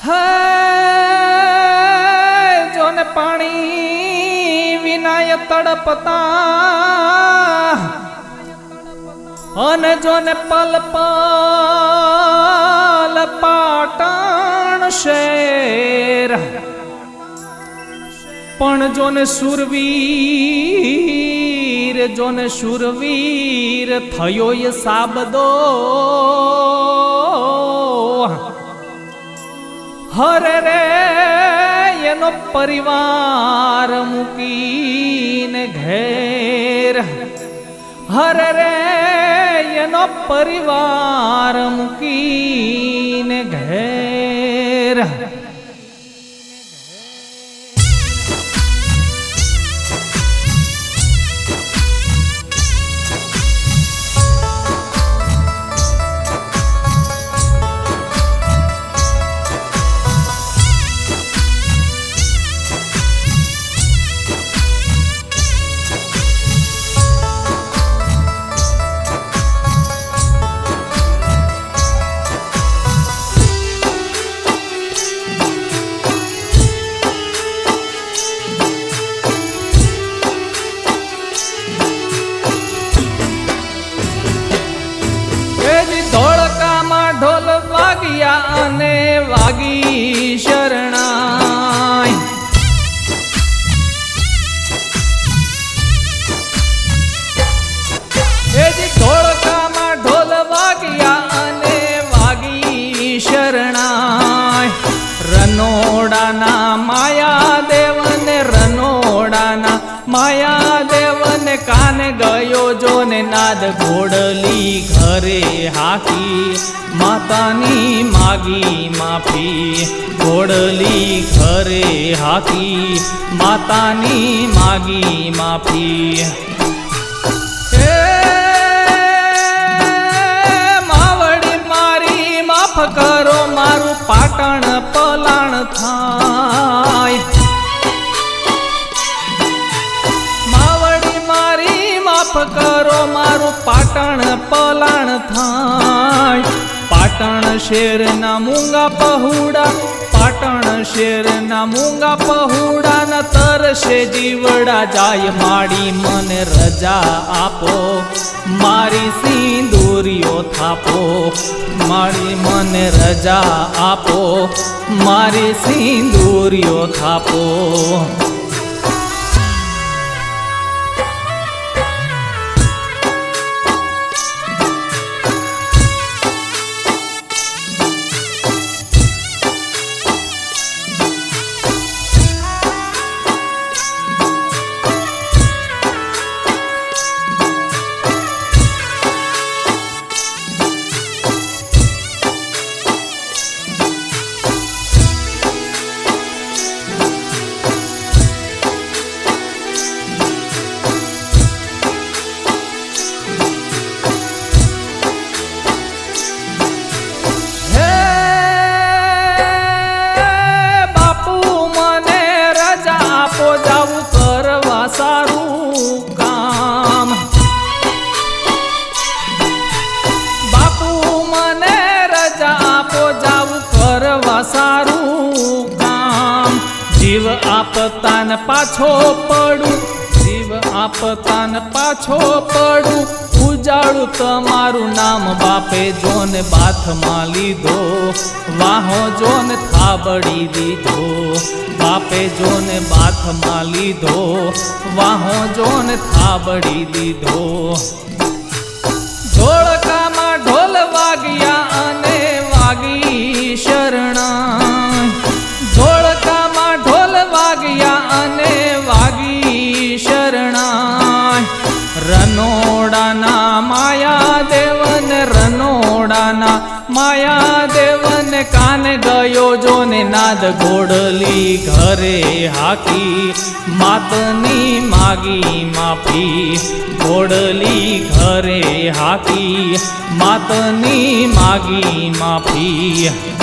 હે જોને પાણી વિનાય તડપતા અને જોને પલ પલ પાટણ શેર પણ જોને શુરવીર થયો એ સાબદો હરે રે એનો પરિવાર મૂકીને ઘેર હરે રે એનો પરિવાર મૂકીને ઘેર ઢોલ વાગ્યા અને વાગી શરણાઈ ધોળકામાં ઢોલ વાગ્યા અને વાગી શરણાઈ રનોડાના માયાદેવને રનોડાના માયાદેવને કાને ગયો જોને નાદ ઘોડલી ઘરે હાકી માતાની માગી માફી ઘોડલી ઘરે હાકી માતાની માગી માફી માવડી મારી માફ કરો મારું પાટણ પલાણ થાય માફ કરો મારું પાટણ પલાણ થાય પાટણ શેરના મૂંગા પહુડા પાટણ શેરના મૂંગા પહુડા ન તરસે જીવડા જાય માડી મને રજા આપો મારી સિંદૂરીઓ થાપો માડી મને રજા આપો મારી સિંદૂરીઓ થાપો સારું કામ બાપુ મને રજા આપો જાવું કરવા સારું કામ જીવ આપતાન પાછો પડું જીવ આપતાન પાછો પડું ઉજાડું તમારું નામ બાપે જોને બાથમાં લીધો વાહો જોને થાબડી દીધો બાપે જોને બાથમાં લીધો વાહો જોને થાબડી દીધો ધોળકામાં ઢોલ વાગ્યા અને વાગી શરણાઈ ધોળકામાં ઢોલ વાગ્યા અને વાગી શરણાઈ રનોડાના માયાદેવને રનોડાના માયાદેવને કાને ગયો જોને નાદ ઘોડલી ઘરે હાકી માતની માગી માફી ઘોડલી ઘરે હાકી માતની માગી માફી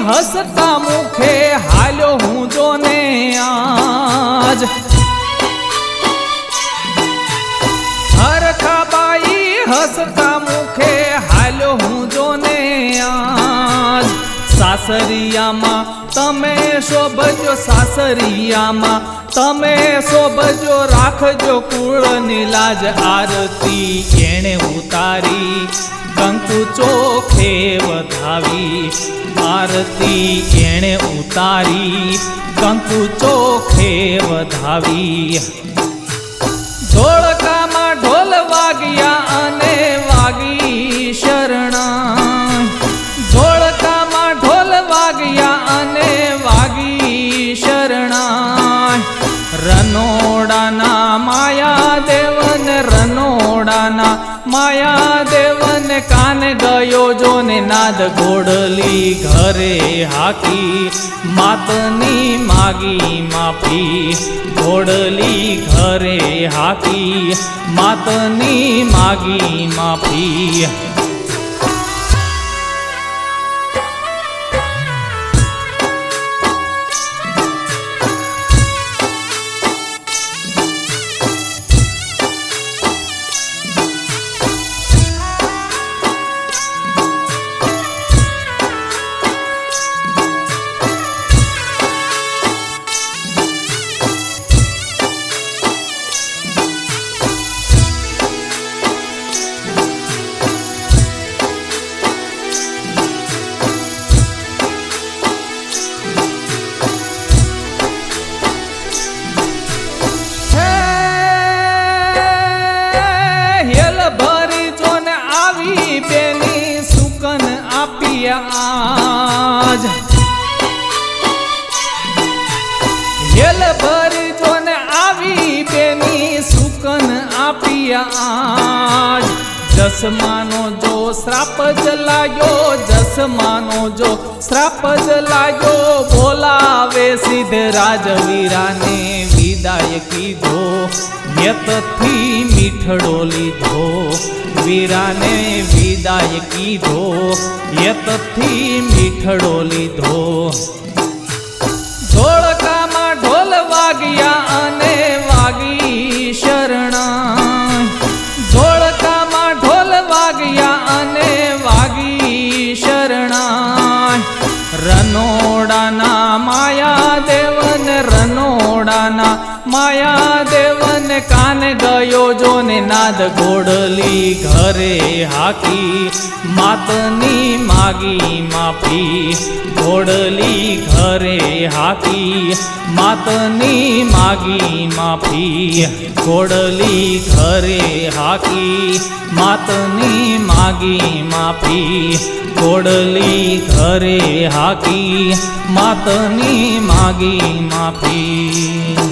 હસતા મુખે હાલ્યો હું જોને આજ હરખાબાઈ હસતા મુખે હાલ્યો હું જોને આજ સાસરિયામાં તમે શોભજો સાસરિયામાં તમે શોભજો રાખજો કુળની લાજ આરતી એણે ઉતારી કંકુ ચોખે વધાવી આરતી એણે ઉતારી કંકુ ચોખે વધાવી ધોળકામાં ઢોલ વાગ્યા અને વાગી શરણા ધોળકામાં ઢોલ વાગ્યા અને વાગી શરણા રનોડાના માયાદેવન રનોડાના માયાદેવન કાને ગયો જોને નાદ ઘોડલી ઘરે હાકી માતની માગી માફી ઘોડલી ઘરે હાકી માતની માગી માફી આજ હેલ ભરી જોને આવી બેની સુકન આપ્યા આજ જસમાનો જો શ્રાપ જલાયો જસમાનો જો શ્રાપ જલાયો બોલાવે સિદ્ધ રાજવીરાને વિદાય કીધો યતથી મીઠડો લીધો વીરાને વિદાય કીધો યતથી મીઠડો લીધો ધોળકામાં ઢોલ વાગ્યા અને વાગી શરણા ધોળકામાં ઢોલ વાગ્યા અને વાગી શરણા રનોડાના માયાદેવન રનોડાના માયાદેવન કાને ગયો જોને નાદ ઘોડલી ઘરે હાકી માતની માગી માફી ઘોડલી ઘરે હાકી માતની માગી માફી ઘોડલી ઘરે હાકી માતની માગી માફી ઘોડલી ઘરે હાકી માતની માગી માફી